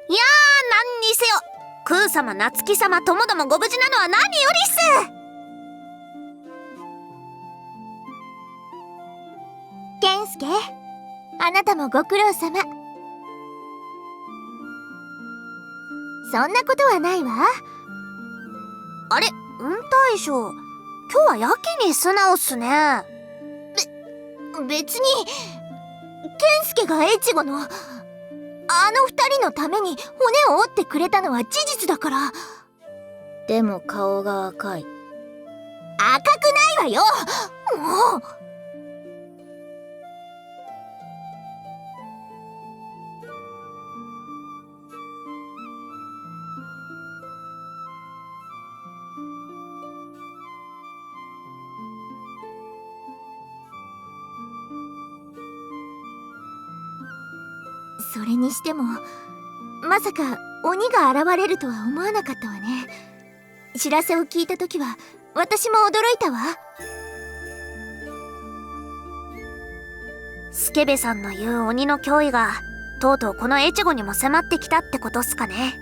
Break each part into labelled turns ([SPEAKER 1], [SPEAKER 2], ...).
[SPEAKER 1] いや何にせよ空様夏希様ともどもご無事なのは何よりっす。
[SPEAKER 2] 健介、あなたもご苦労様。そんなことはないわ。
[SPEAKER 1] あれ、大将、今日はやけに素直っすね。
[SPEAKER 2] 別に健介が越後のあの二人のために骨を折ってくれたのは事実だから。
[SPEAKER 3] でも顔が赤い。
[SPEAKER 2] 赤くないわよ、もう。それにしてもまさか鬼が現れるとは思わなかったわね。知らせを聞いた時は私も驚いたわ。
[SPEAKER 1] スケベさんの言う鬼の脅威がとうとうこの越後にも迫ってきたってことっすかね。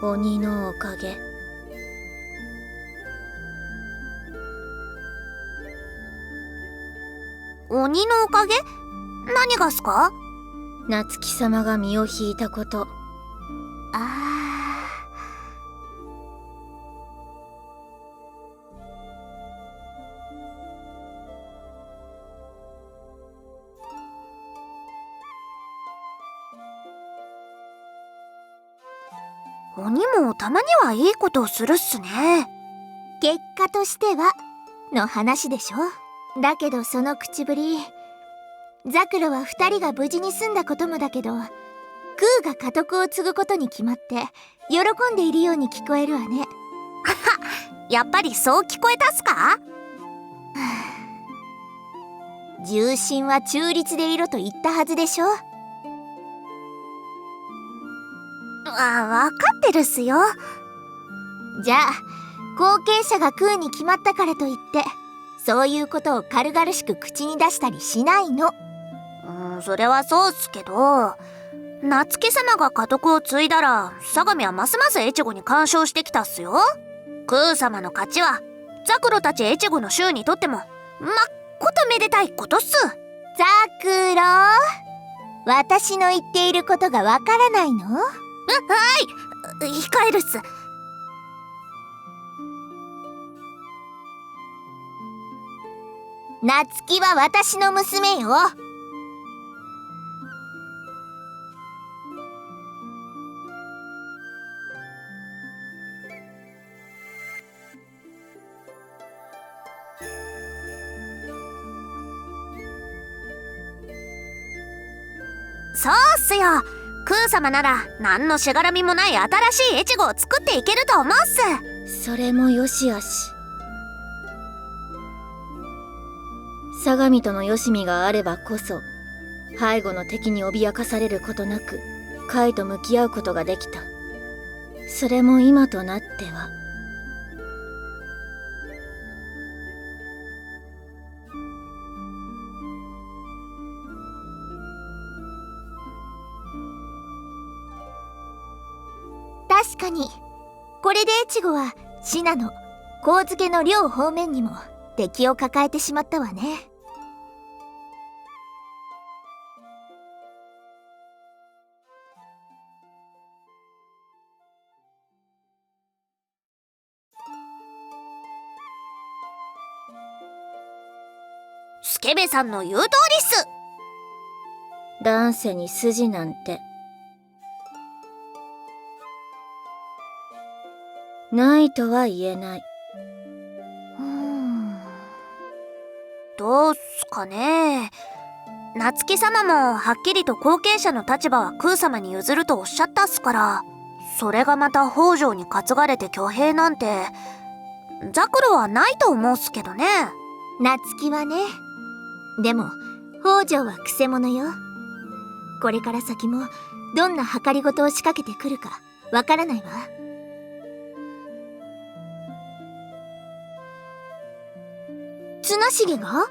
[SPEAKER 3] 鬼のおかげ。
[SPEAKER 1] 鬼のおかげ？何がっすか？
[SPEAKER 3] 夏希様が身を引いたこと。
[SPEAKER 1] 鬼もたまにはいいことをするっすね。
[SPEAKER 2] 結果としてはの話でしょ。だけどその口ぶり、ザクロは二人が無事に済んだこともだけど、クーが家督を継ぐことに決まって喜んでいるように聞こえるわね。
[SPEAKER 1] やっぱりそう聞こえたっすか？
[SPEAKER 2] 重臣は中立でいろと言ったはずでしょ。
[SPEAKER 1] わかってるっすよ。
[SPEAKER 2] じゃあ後継者がクーに決まったからといってそういうことを軽々しく口に出したりしないの。
[SPEAKER 1] それはそうっすけど、夏希様が家督を継いだら相模はますます越後に干渉してきたっすよ。クー様の勝ちはザクロたち越後の衆にとってもまっことめでたいことっす。
[SPEAKER 2] ザクロ、私の言っていることがわからないの？
[SPEAKER 1] はい、控えるっす。
[SPEAKER 2] 夏希は私の娘よ。
[SPEAKER 1] そうっすよ。クー様なら何のしがらみもない新しい越後を作っていけると思うっす。
[SPEAKER 3] それもよしあし。相模とのよしみがあればこそ背後の敵に脅かされることなくカイと向き合うことができた。それも今となっては。
[SPEAKER 2] 確かにこれで越後は信濃、上野の両方面にも敵を抱えてしまったわね。
[SPEAKER 1] スケベさんの言う通りっす。
[SPEAKER 3] 乱世に筋なんてないとは言えない。
[SPEAKER 1] どうっすかね。夏希様もはっきりと後継者の立場はクー様に譲るとおっしゃったっすから、それがまた北条に担がれて挙兵なんてザクロはないと思うっすけどね。
[SPEAKER 2] 夏希はね。でも北条はくせ者よ。これから先もどんな計りごとを仕掛けてくるかわからないわ。綱重が？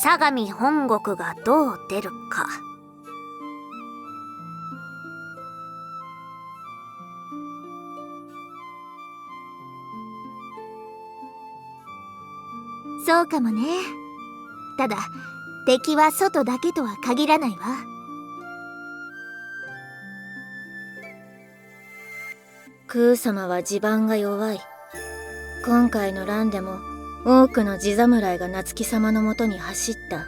[SPEAKER 1] 相模本国がどう出るか。
[SPEAKER 2] そうかもね。ただ敵は外だけとは限らないわ。
[SPEAKER 3] 空様は地盤が弱い。今回の乱でも多くの地侍が夏木様のもとに走った。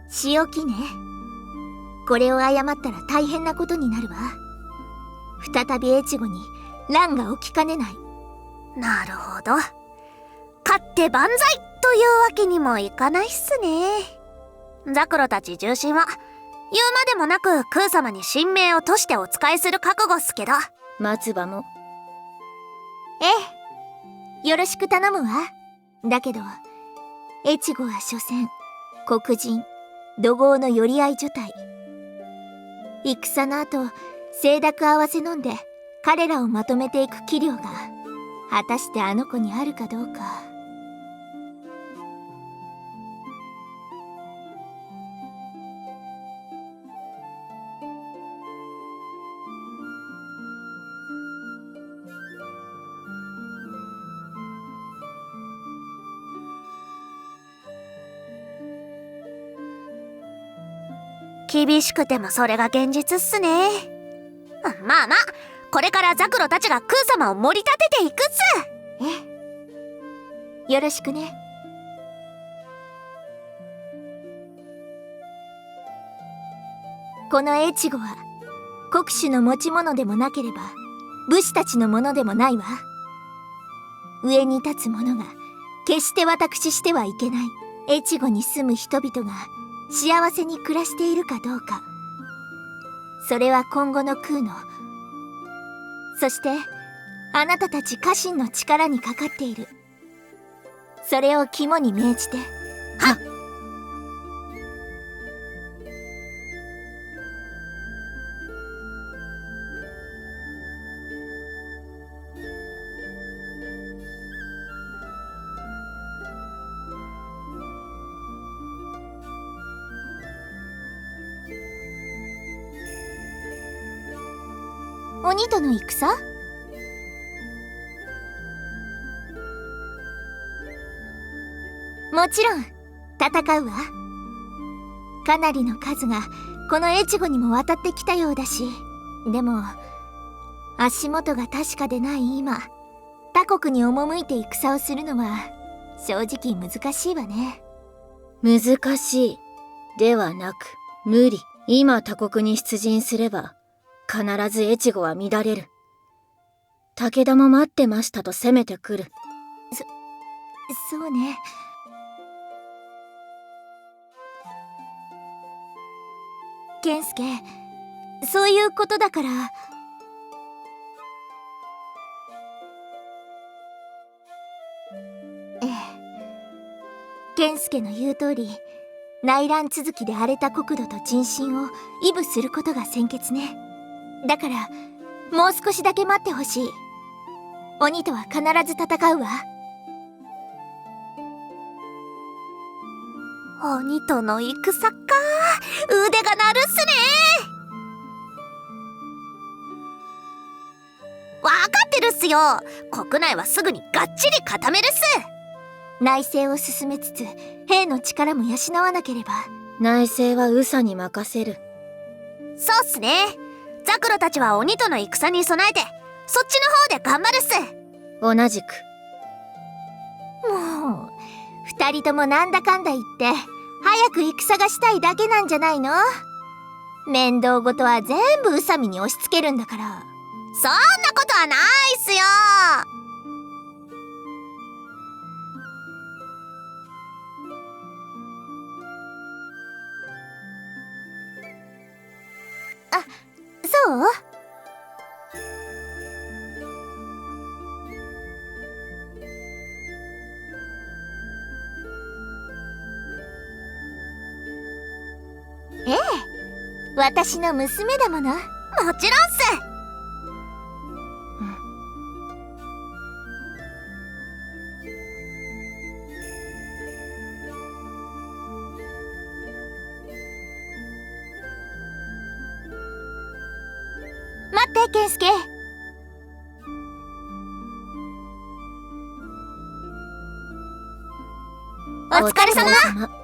[SPEAKER 2] 仕置きね。これを誤ったら大変なことになるわ。再び越後に乱が起きかねない。
[SPEAKER 1] なるほど。勝って万歳というわけにもいかないっすね。ザクロたち重臣は言うまでもなく空様に神明を賭してお仕えする覚悟っすけど。
[SPEAKER 3] 松葉も。
[SPEAKER 2] ええ、よろしく頼むわ。だけど越後は所詮黒人怒号の寄り合い所帯。戦の後清濁合わせ飲んで彼らをまとめていく器量が果たしてあの子にあるかどうか。
[SPEAKER 1] 厳しくてもそれが現実っすね。まあまあ、これからザクロたちが空様を盛り立てていくっす。
[SPEAKER 2] よろしくね。この越後は国主の持ち物でもなければ武士たちのものでもないわ。上に立つ者が決して私してはいけない。越後に住む人々が幸せに暮らしているかどうか、それは今後の空の、そしてあなたたち家臣の力にかかっている。それを肝に銘じて。
[SPEAKER 1] はっ。
[SPEAKER 2] 鬼との戦？もちろん戦うわ。かなりの数がこの越後にも渡ってきたようだし、でも足元が確かでない今、他国に赴いて戦をするのは正直難しいわね。
[SPEAKER 3] 難しいではなく無理。今他国に出陣すれば必ず越後は乱れる。武田も待ってましたと攻めてくる。
[SPEAKER 2] そうね。健介、そういうことだから。ええ、健介の言う通り、内乱続きで荒れた国土と人心を維持することが先決ね。だからもう少しだけ待ってほしい。鬼とは必ず戦うわ。
[SPEAKER 1] 鬼との戦か。腕が鳴るっすね。わかってるっすよ。国内はすぐにがっちり固めるっす。
[SPEAKER 2] 内政を進めつつ兵の力も養わなければ。
[SPEAKER 3] 内政は宇佐に任せる。
[SPEAKER 1] そうっすね。ザクロたちは鬼との戦に備えてそっちの方で頑張るっす。
[SPEAKER 3] 同じく。
[SPEAKER 2] も二人ともなんだかんだ言って早く戦がしたいだけなんじゃないの？面倒事は全部宇佐美に押し付けるんだから。
[SPEAKER 1] そんなことはないっすよ。
[SPEAKER 2] そう？ええ、私の娘だもの。
[SPEAKER 1] もちろんっす。
[SPEAKER 2] 待って、健介。
[SPEAKER 1] お疲れ様。